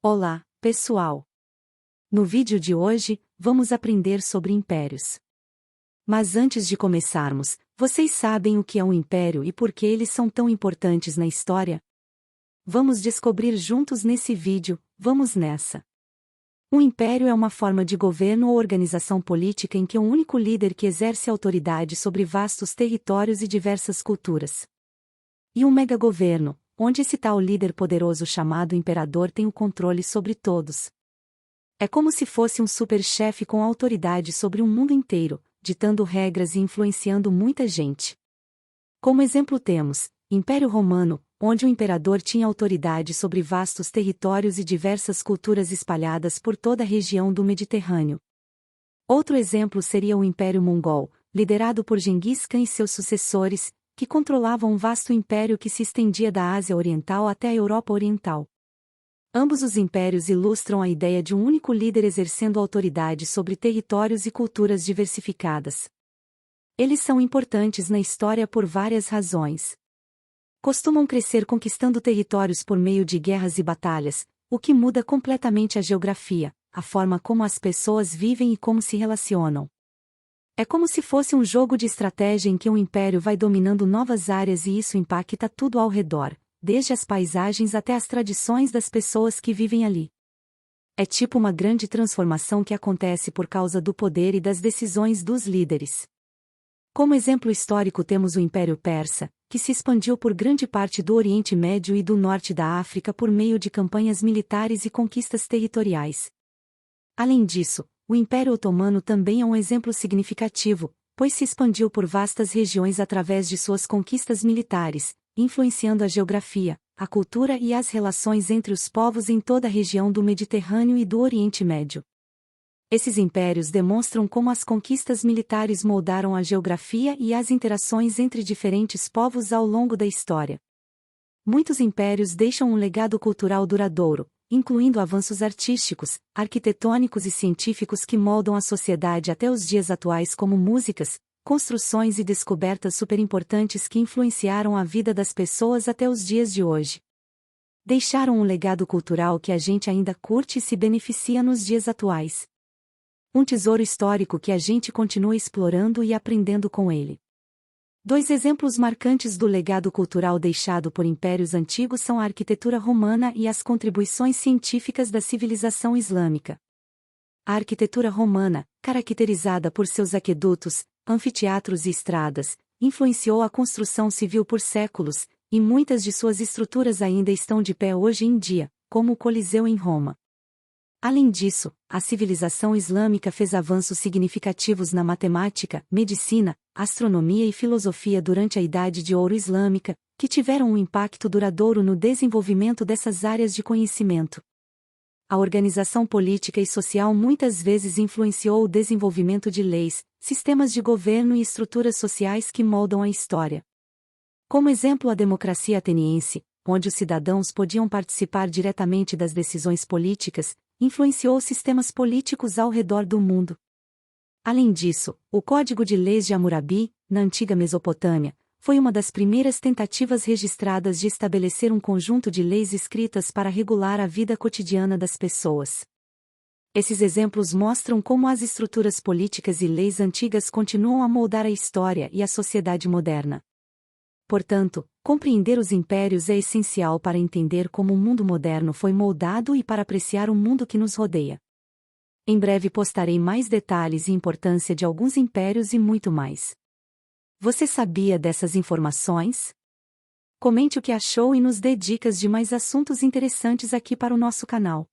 Olá, pessoal! No vídeo de hoje, vamos aprender sobre impérios. Mas antes de começarmos, vocês sabem o que é um império e por que eles são tão importantes na história? Vamos descobrir juntos nesse vídeo, vamos nessa! Um império é uma forma de governo ou organização política em que um único líder que exerce autoridade sobre vastos territórios e diversas culturas. E um megagoverno, onde esse tal líder poderoso chamado imperador tem o controle sobre todos. É como se fosse um super-chefe com autoridade sobre um mundo inteiro, ditando regras e influenciando muita gente. Como exemplo temos, Império Romano, onde o imperador tinha autoridade sobre vastos territórios e diversas culturas espalhadas por toda a região do Mediterrâneo. Outro exemplo seria o Império Mongol, liderado por Gengis Khan e seus sucessores, que controlavam um vasto império que se estendia da Ásia Oriental até a Europa Oriental. Ambos os impérios ilustram a ideia de um único líder exercendo autoridade sobre territórios e culturas diversificadas. Eles são importantes na história por várias razões. Costumam crescer conquistando territórios por meio de guerras e batalhas, o que muda completamente a geografia, a forma como as pessoas vivem e como se relacionam. É como se fosse um jogo de estratégia em que um império vai dominando novas áreas e isso impacta tudo ao redor, desde as paisagens até as tradições das pessoas que vivem ali. É tipo uma grande transformação que acontece por causa do poder e das decisões dos líderes. Como exemplo histórico temos o Império Persa, que se expandiu por grande parte do Oriente Médio e do Norte da África por meio de campanhas militares e conquistas territoriais. Além disso, o Império Otomano também é um exemplo significativo, pois se expandiu por vastas regiões através de suas conquistas militares, influenciando a geografia, a cultura e as relações entre os povos em toda a região do Mediterrâneo e do Oriente Médio. Esses impérios demonstram como as conquistas militares moldaram a geografia e as interações entre diferentes povos ao longo da história. Muitos impérios deixam um legado cultural duradouro, incluindo avanços artísticos, arquitetônicos e científicos que moldam a sociedade até os dias atuais como músicas, construções e descobertas superimportantes que influenciaram a vida das pessoas até os dias de hoje. Deixaram um legado cultural que a gente ainda curte e se beneficia nos dias atuais. Um tesouro histórico que a gente continua explorando e aprendendo com ele. Dois exemplos marcantes do legado cultural deixado por impérios antigos são a arquitetura romana e as contribuições científicas da civilização islâmica. A arquitetura romana, caracterizada por seus aquedutos, anfiteatros e estradas, influenciou a construção civil por séculos, e muitas de suas estruturas ainda estão de pé hoje em dia, como o Coliseu em Roma. Além disso, a civilização islâmica fez avanços significativos na matemática, medicina, astronomia e filosofia durante a Idade de Ouro Islâmica, que tiveram um impacto duradouro no desenvolvimento dessas áreas de conhecimento. A organização política e social muitas vezes influenciou o desenvolvimento de leis, sistemas de governo e estruturas sociais que moldam a história. Como exemplo, a democracia ateniense, onde os cidadãos podiam participar diretamente das decisões políticas, influenciou sistemas políticos ao redor do mundo. Além disso, o Código de Leis de Hammurabi, na antiga Mesopotâmia, foi uma das primeiras tentativas registradas de estabelecer um conjunto de leis escritas para regular a vida cotidiana das pessoas. Esses exemplos mostram como as estruturas políticas e leis antigas continuam a moldar a história e a sociedade moderna. Portanto, compreender os impérios é essencial para entender como o mundo moderno foi moldado e para apreciar o mundo que nos rodeia. Em breve postarei mais detalhes e importância de alguns impérios e muito mais. Você sabia dessas informações? Comente o que achou e nos dê dicas de mais assuntos interessantes aqui para o nosso canal.